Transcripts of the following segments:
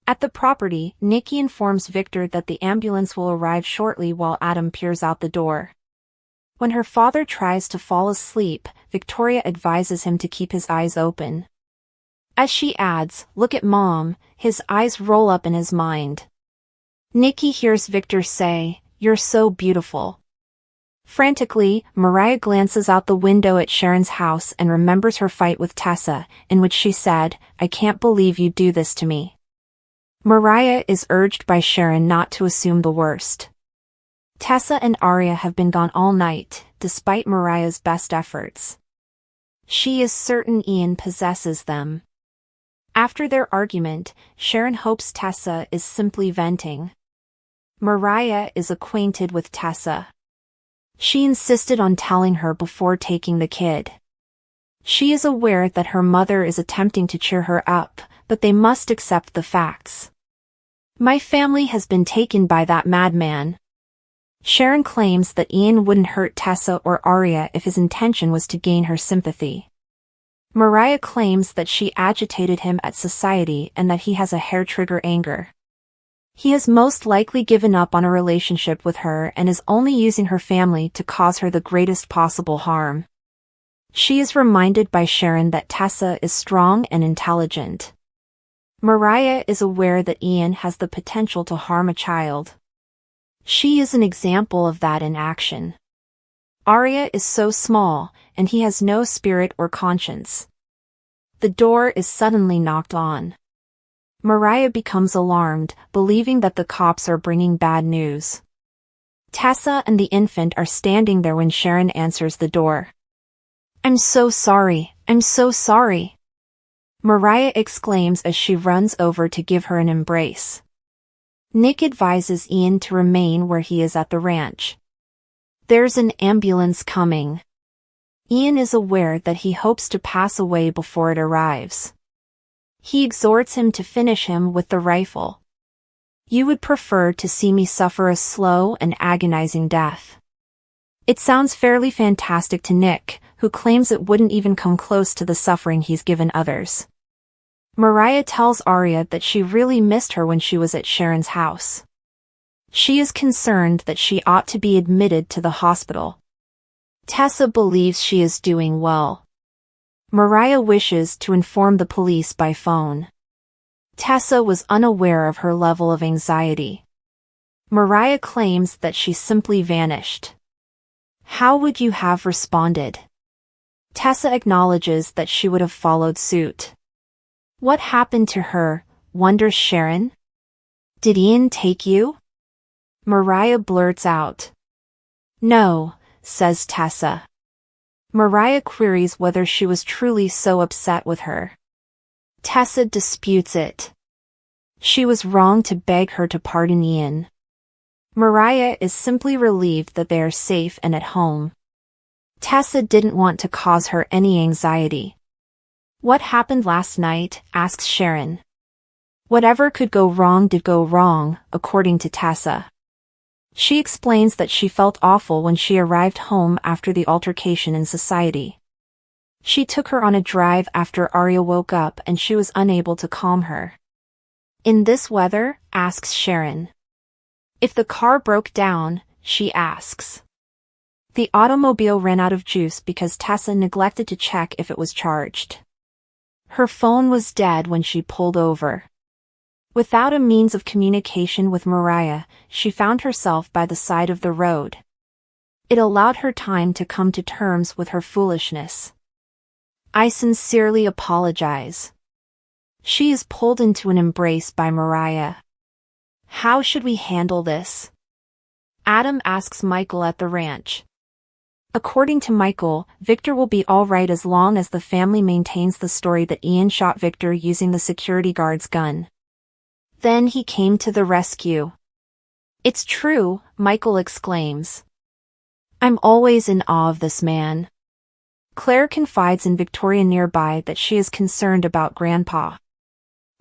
At the property, Nikki informs Victor that the ambulance will arrive shortly while Adam peers out the door. When her father tries to fall asleep, Victoria advises him to keep his eyes open. As she adds, "Look at Mom," his eyes roll up in his mind. Nikki hears Victor say, "You're so beautiful." Frantically, Mariah glances out the window at Sharon's house and remembers her fight with Tessa, in which she said, "I can't believe you do this to me." Mariah is urged by Sharon not to assume the worst. Tessa and Arya have been gone all night, despite Mariah's best efforts. She is certain Ian possesses them. After their argument, Sharon hopes Tessa is simply venting. Mariah is acquainted with Tessa. She insisted on telling her before taking the kid. She is aware that her mother is attempting to cheer her up, but they must accept the facts. "My family has been taken by that madman." Sharon claims that Ian wouldn't hurt Tessa or Arya if his intention was to gain her sympathy. Mariah claims that she agitated him at society and that he has a hair-trigger anger. He has most likely given up on a relationship with her and is only using her family to cause her the greatest possible harm. She is reminded by Sharon that Tessa is strong and intelligent. Mariah is aware that Ian has the potential to harm a child. She is an example of that in action. Arya is so small, and he has no spirit or conscience. The door is suddenly knocked on. Mariah becomes alarmed, believing that the cops are bringing bad news. Tessa and the infant are standing there when Sharon answers the door. "I'm so sorry, I'm so sorry," Mariah exclaims as she runs over to give her an embrace. Nick advises Ian to remain where he is at the ranch. There's an ambulance coming. Ian is aware that he hopes to pass away before it arrives. He exhorts him to finish him with the rifle. "You would prefer to see me suffer a slow and agonizing death." It sounds fairly fantastic to Nick, who claims it wouldn't even come close to the suffering he's given others. Mariah tells Arya that she really missed her when she was at Sharon's house. She is concerned that she ought to be admitted to the hospital. Tessa believes she is doing well. Mariah wishes to inform the police by phone. Tessa was unaware of her level of anxiety. Mariah claims that she simply vanished. "How would you have responded?" Tessa acknowledges that she would have followed suit. "What happened to her?" wonders Sharon. "Did Ian take you?" Mariah blurts out. "No," says Tessa. Mariah queries whether she was truly so upset with her. Tessa disputes it. She was wrong to beg her to pardon Ian. Mariah is simply relieved that they are safe and at home. Tessa didn't want to cause her any anxiety. "What happened last night?" asks Sharon. Whatever could go wrong did go wrong, according to Tessa. She explains that she felt awful when she arrived home after the altercation in society. She took her on a drive after Arya woke up and she was unable to calm her. "In this weather?" asks Sharon. "If the car broke down," she asks. The automobile ran out of juice because Tessa neglected to check if it was charged. Her phone was dead when she pulled over. Without a means of communication with Mariah, she found herself by the side of the road. It allowed her time to come to terms with her foolishness. "I sincerely apologize." She is pulled into an embrace by Mariah. "How should we handle this?" Adam asks Michael at the ranch. According to Michael, Victor will be all right as long as the family maintains the story that Ian shot Victor using the security guard's gun. Then he came to the rescue. "It's true," Michael exclaims. "I'm always in awe of this man." Claire confides in Victoria nearby that she is concerned about Grandpa.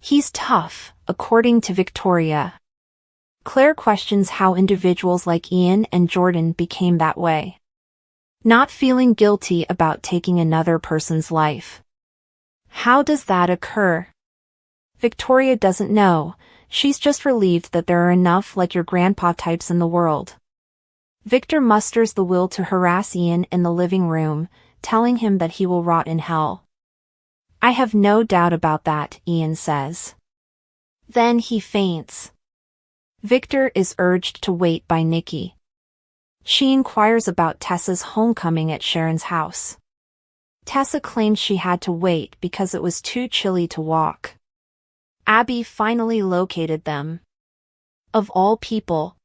"He's tough," according to Victoria. Claire questions how individuals like Ian and Jordan became that way. Not feeling guilty about taking another person's life. How does that occur? Victoria doesn't know. She's just relieved that there are enough like your grandpa types in the world. Victor musters the will to harass Ian in the living room, telling him that he will rot in hell. I have no doubt about that, Ian says. Then he faints. Victor is urged to wait by Nikki. She inquires about Tessa's homecoming at Sharon's house. Tessa claims she had to wait because it was too chilly to walk. Abby finally located them. Of all people.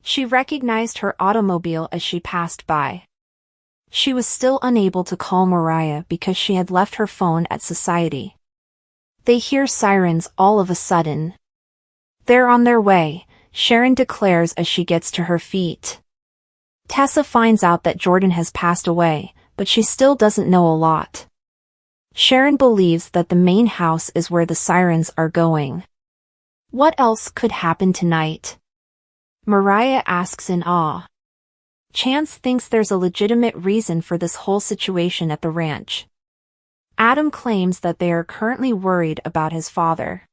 She recognized her automobile as she passed by. She was still unable to call Mariah because she had left her phone at Society. They hear sirens all of a sudden. They're on their way, Sharon declares as she gets to her feet. Tessa finds out that Jordan has passed away, but she still doesn't know a lot. Sharon believes that the main house is where the sirens are going. What else could happen tonight? Mariah asks in awe. Chance thinks there's a legitimate reason for this whole situation at the ranch. Adam claims that they are currently worried about his father.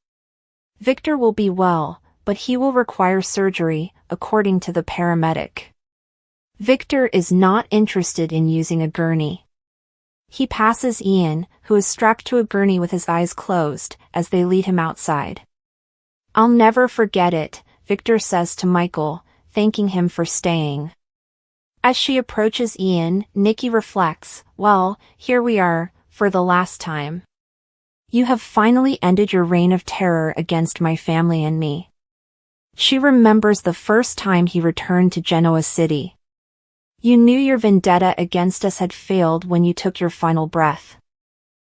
Victor will be well, but he will require surgery, according to the paramedic. Victor is not interested in using a gurney. He passes Ian, who is strapped to a gurney with his eyes closed, as they lead him outside. I'll never forget it, Victor says to Michael, thanking him for staying. As she approaches Ian, Nikki reflects, well, here we are, for the last time. You have finally ended your reign of terror against my family and me. She remembers the first time he returned to Genoa City. You knew your vendetta against us had failed when you took your final breath.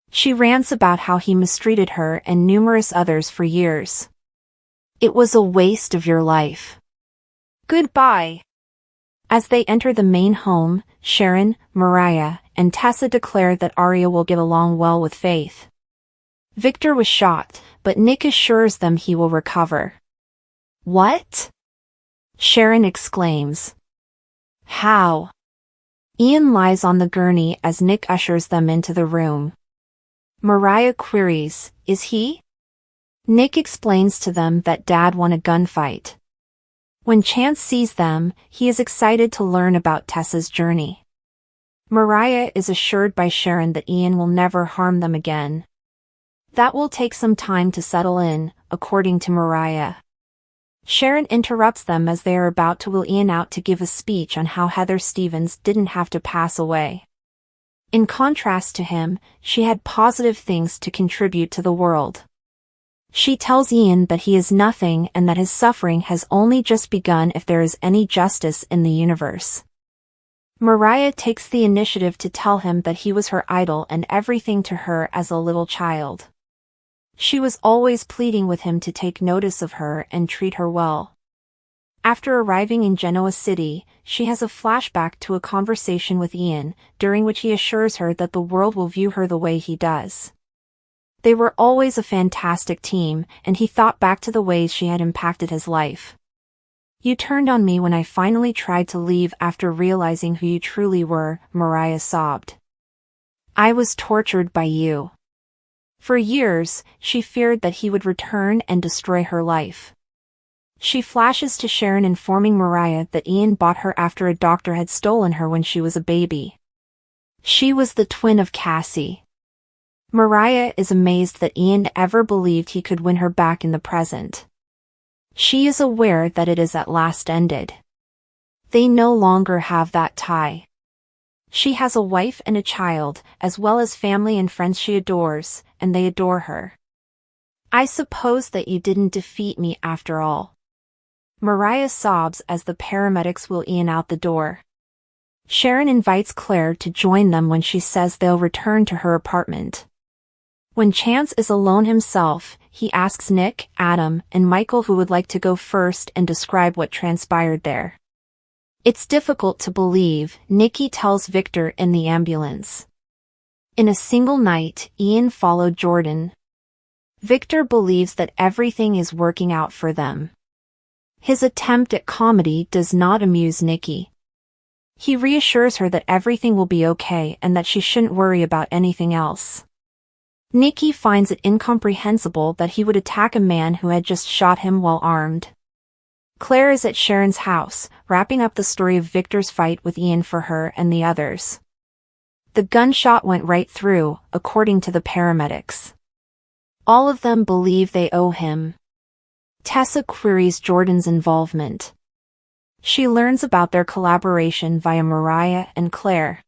She rants about how he mistreated her and numerous others for years. It was a waste of your life. Goodbye. As they enter the main home, Sharon, Mariah, and Tessa declare that Arya will get along well with Faith. Victor was shot, but Nick assures them he will recover. What? Sharon exclaims. How? Ian lies on the gurney as Nick ushers them into the room. Mariah queries, is he? Nick explains to them that Dad won a gunfight. When Chance sees them, he is excited to learn about Tessa's journey. Mariah is assured by Sharon that Ian will never harm them again. That will take some time to settle in, according to Mariah. Sharon interrupts them as they are about to wheel Ian out to give a speech on how Heather Stevens didn't have to pass away. In contrast to him, she had positive things to contribute to the world. She tells Ian that he is nothing and that his suffering has only just begun if there is any justice in the universe. Mariah takes the initiative to tell him that he was her idol and everything to her as a little child. She was always pleading with him to take notice of her and treat her well. After arriving in Genoa City, she has a flashback to a conversation with Ian, during which he assures her that the world will view her the way he does. They were always a fantastic team, and he thought back to the ways she had impacted his life. You turned on me when I finally tried to leave after realizing who you truly were, Mariah sobbed. I was tortured by you. For years, she feared that he would return and destroy her life. She flashes to Sharon informing Mariah that Ian bought her after a doctor had stolen her when she was a baby. She was the twin of Cassie. Mariah is amazed that Ian ever believed he could win her back in the present. She is aware that it is at last ended. They no longer have that tie. She has a wife and a child, as well as family and friends she adores, and they adore her. I suppose that you didn't defeat me after all. Mariah sobs as the paramedics wheel Ian out the door. Sharon invites Claire to join them when she says they'll return to her apartment. When Chance is alone himself, he asks Nick, Adam, and Michael who would like to go first and describe what transpired there. It's difficult to believe, Nikki tells Victor in the ambulance. In a single night, Ian followed Jordan. Victor believes that everything is working out for them. His attempt at comedy does not amuse Nikki. He reassures her that everything will be okay and that she shouldn't worry about anything else. Nikki finds it incomprehensible that he would attack a man who had just shot him while armed. Claire is at Sharon's house, wrapping up the story of Victor's fight with Ian for her and the others. The gunshot went right through, according to the paramedics. All of them believe they owe him. Tessa queries Jordan's involvement. She learns about their collaboration via Mariah and Claire.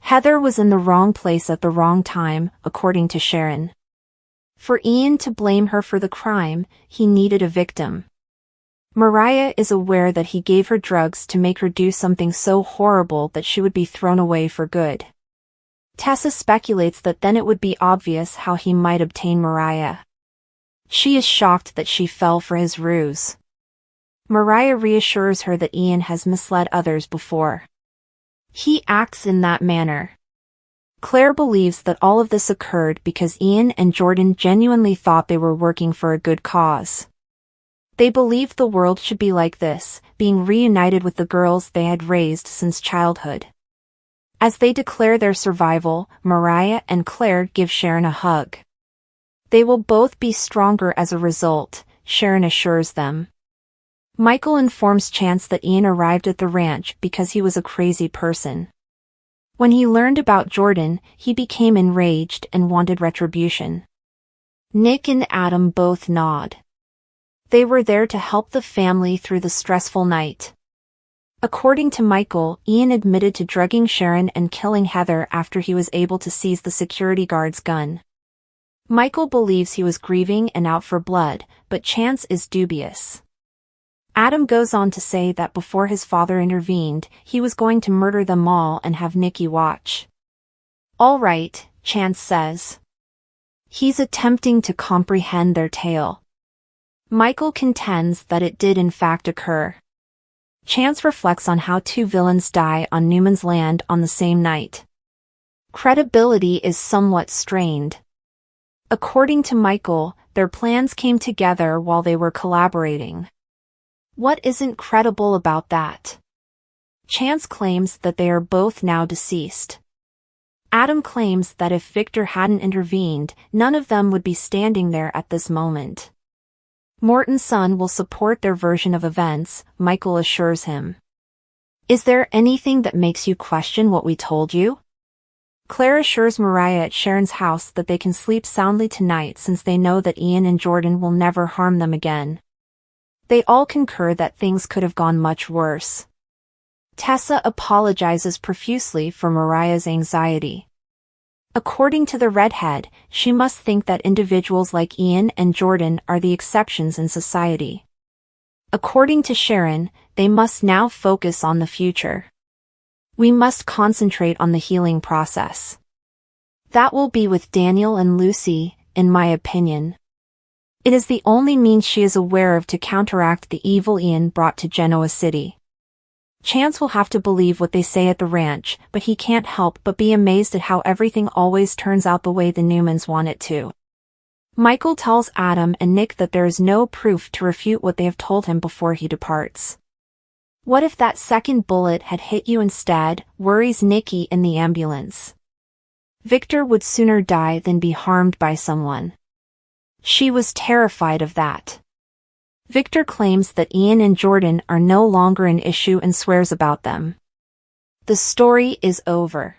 Heather was in the wrong place at the wrong time, according to Sharon. For Ian to blame her for the crime, he needed a victim. Mariah is aware that he gave her drugs to make her do something so horrible that she would be thrown away for good. Tessa speculates that then it would be obvious how he might obtain Mariah. She is shocked that she fell for his ruse. Mariah reassures her that Ian has misled others before. He acts in that manner. Claire believes that all of this occurred because Ian and Jordan genuinely thought they were working for a good cause. They believed the world should be like this, being reunited with the girls they had raised since childhood. As they declare their survival, Mariah and Claire give Sharon a hug. They will both be stronger as a result, Sharon assures them. Michael informs Chance that Ian arrived at the ranch because he was a crazy person. When he learned about Jordan, he became enraged and wanted retribution. Nick and Adam both nod. They were there to help the family through the stressful night. According to Michael, Ian admitted to drugging Sharon and killing Heather after he was able to seize the security guard's gun. Michael believes he was grieving and out for blood, but Chance is dubious. Adam goes on to say that before his father intervened, he was going to murder them all and have Nikki watch. All right, Chance says. He's attempting to comprehend their tale. Michael contends that it did in fact occur. Chance reflects on how two villains die on Newman's land on the same night. Credibility is somewhat strained. According to Michael, their plans came together while they were collaborating. What isn't credible about that? Chance claims that they are both now deceased. Adam claims that if Victor hadn't intervened, none of them would be standing there at this moment. Morton's son will support their version of events, Michael assures him. Is there anything that makes you question what we told you? Claire assures Mariah at Sharon's house that they can sleep soundly tonight since they know that Ian and Jordan will never harm them again. They all concur that things could have gone much worse. Tessa apologizes profusely for Mariah's anxiety. According to the redhead, she must think that individuals like Ian and Jordan are the exceptions in society. According to Sharon, they must now focus on the future. We must concentrate on the healing process. That will be with Daniel and Lucy, in my opinion. It is the only means she is aware of to counteract the evil Ian brought to Genoa City. Chance will have to believe what they say at the ranch, but he can't help but be amazed at how everything always turns out the way the Newmans want it to. Michael tells Adam and Nick that there is no proof to refute what they have told him before he departs. What if that second bullet had hit you instead, worries Nikki in the ambulance. Victor would sooner die than be harmed by someone. She was terrified of that. Victor claims that Ian and Jordan are no longer an issue and swears about them. The story is over.